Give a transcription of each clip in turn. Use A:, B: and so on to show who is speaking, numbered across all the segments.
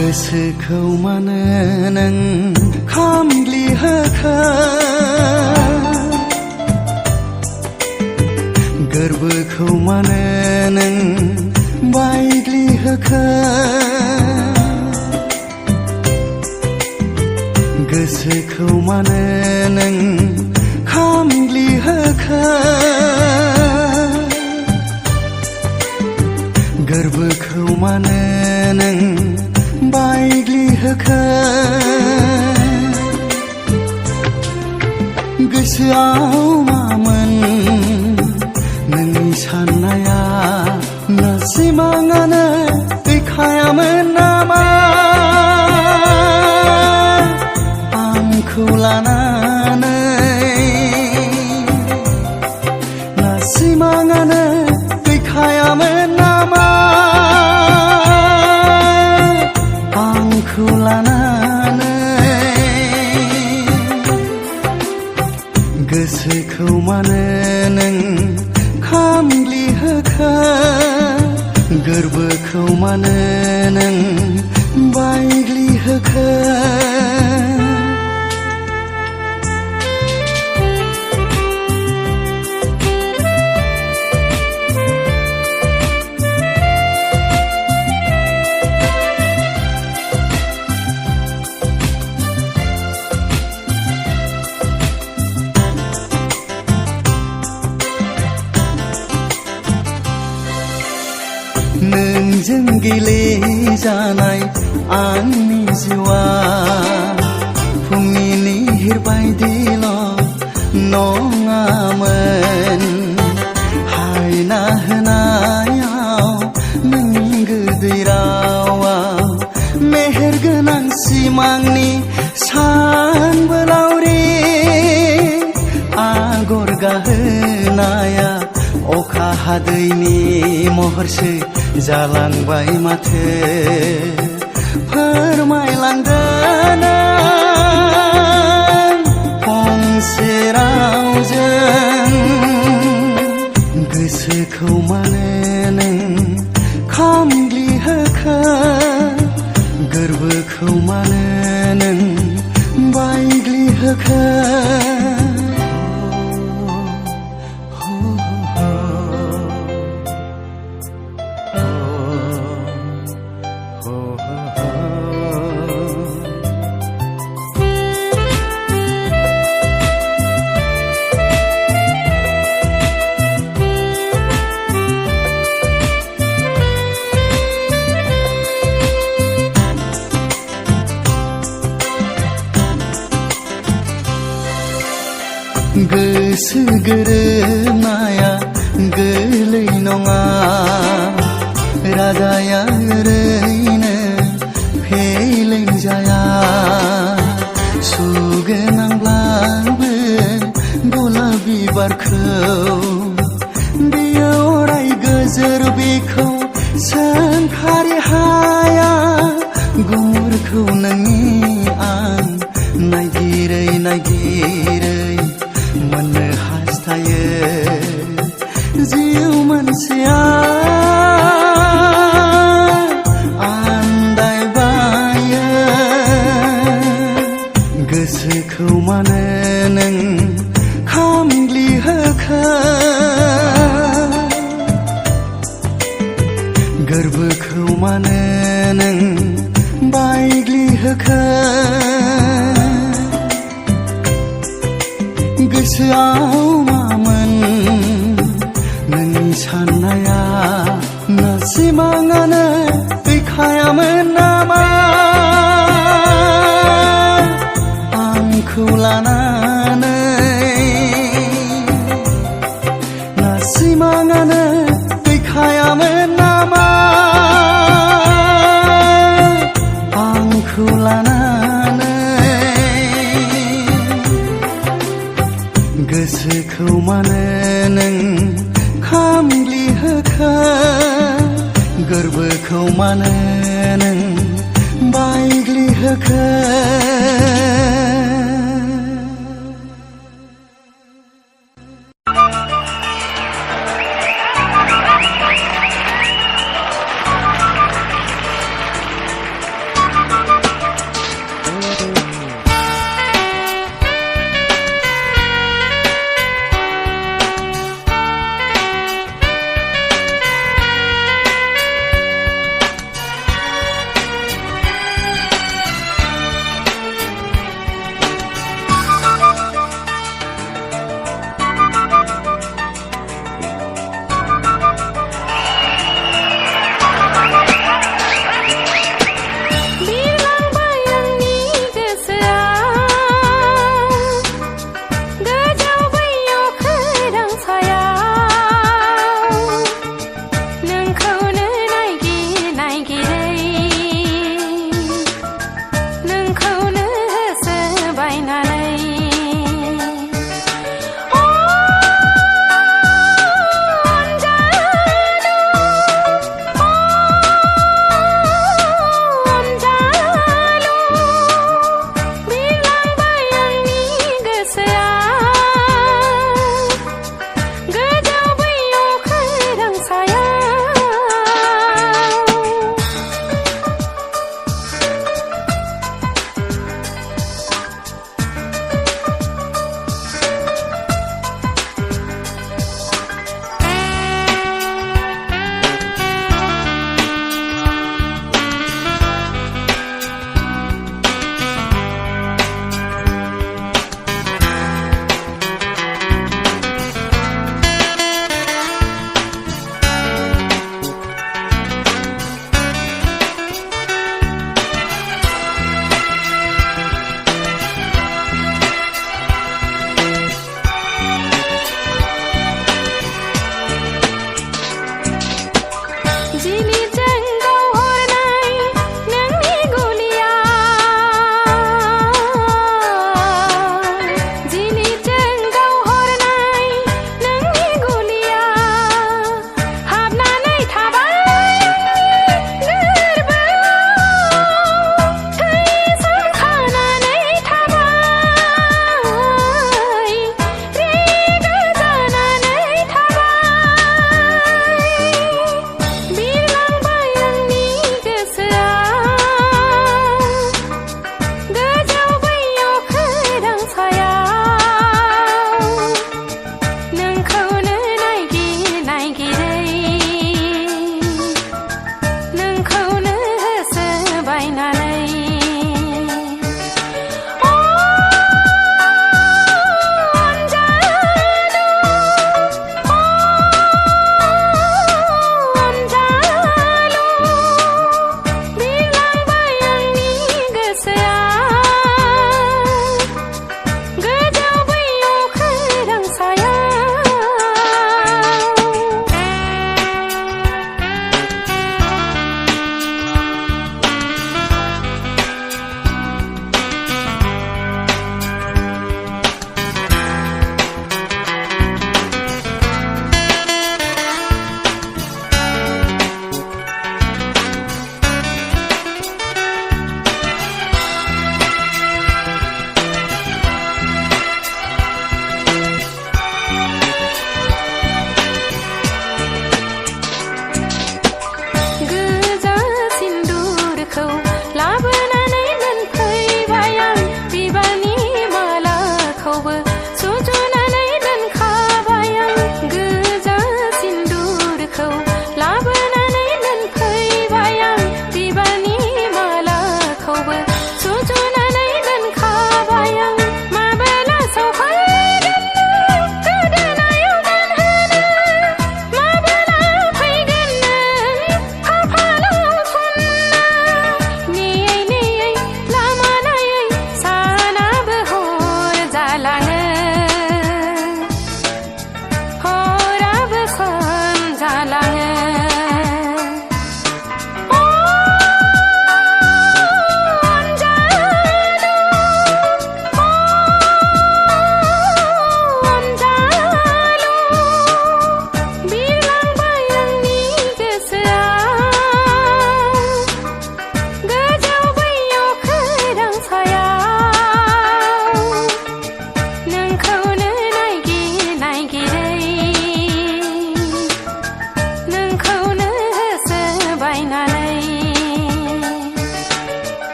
A: गोसोखौ मानो नों खामग्लि होखो गोरबोखौ मानो नों बायग्लि होखो गोसोखौ मानो नों खामग्लि होखो गोरबोखौ मानो नों बायग्लि होखो गोसोआव मामोन नोंनि साननाया ना सिमाङानो गैखायामोन नामा आंखौ लानानै ना सिमाङानो गैखायामोन नामा आंखौ लानानै गोसोखौ मानो नों खामग्लि होखो गोरबोखौ मानो नों बायग्लि होखो नोंजों गेलेजानाय आंनि जिउआ फुंनि निहिर बायदिल' नङामोन हायना होनायाव नोंनि गोदै रावाव मेहेर गोनां सिमांनि सानबोलावरि आगर गाहोनाया अखा हादैनि महरसो जालांबाय माथो फोरमायलांदो नों फंसे रावजों गोसोखौ मानो नों खामग्लि होखो गोरबोखौ मानो नों बायग्लि होखो गोसो गोरोबनाया गोरलै नङा रादाया ओरैनो फेलें जाया सुगोनांब्लाबो गलाब बिबारखौ बियो अराय गोजोर बेखौ सोंखारि हाया गुमुरखौ नोंनि आं नायगिरै नायगिरै मोननो हास्थायो जिउ मोनसेया आन्दायबायो गोसोखौ मानो नों खामग्लि होखो गोरबोखौ मानो नों बायग्लि होखो गोसोआव मामोन नोंनि साननाया ना सिमाङानो गैखायामोन नामा आंखौ लानानै ना सिमाङानो गैखायामोन नामा आंखौ लानानै गोसोखौ मानो नों खामग्लि होखो गोरबोखौ मानो नों बायग्लि होखो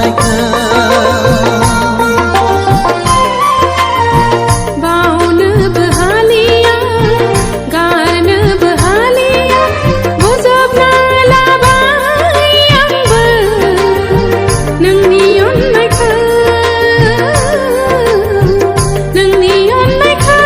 A: अननायखौ
B: बावनोबो हालिया गारनोबो हालिया बोजबना लाबाय आंबो नोंनि अननायखौ नोंनि अननायखौ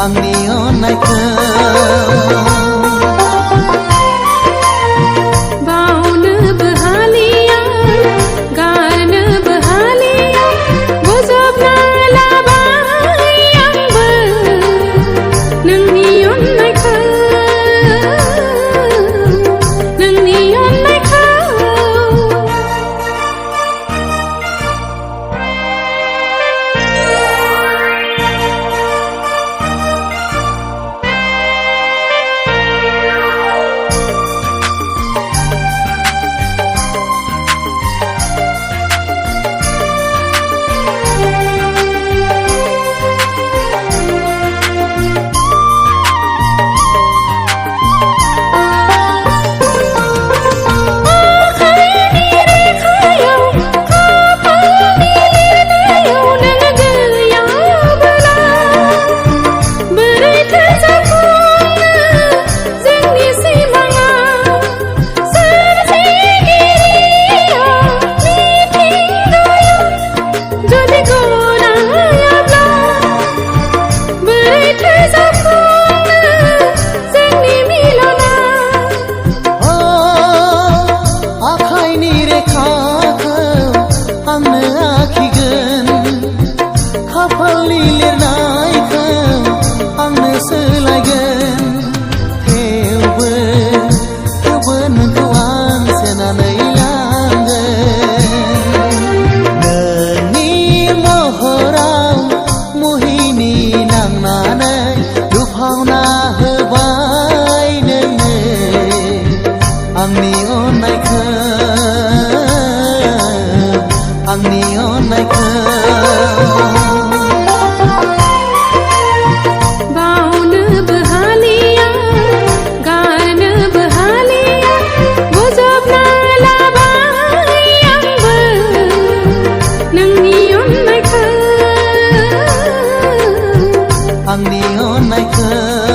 A: आंनि अननायखौ
B: बावनोबो हालिया गारनोबो हालिया बोजबना लाबाय आंबो नोंनि अननायखौ नोंनि अननायखौ
A: आंनि अननायखौ
B: बावनोबो हालिया गारनोबो हालिया बोजबना लाबाय आंबो नोंनि अननायखौ
A: आंनि अननायखौ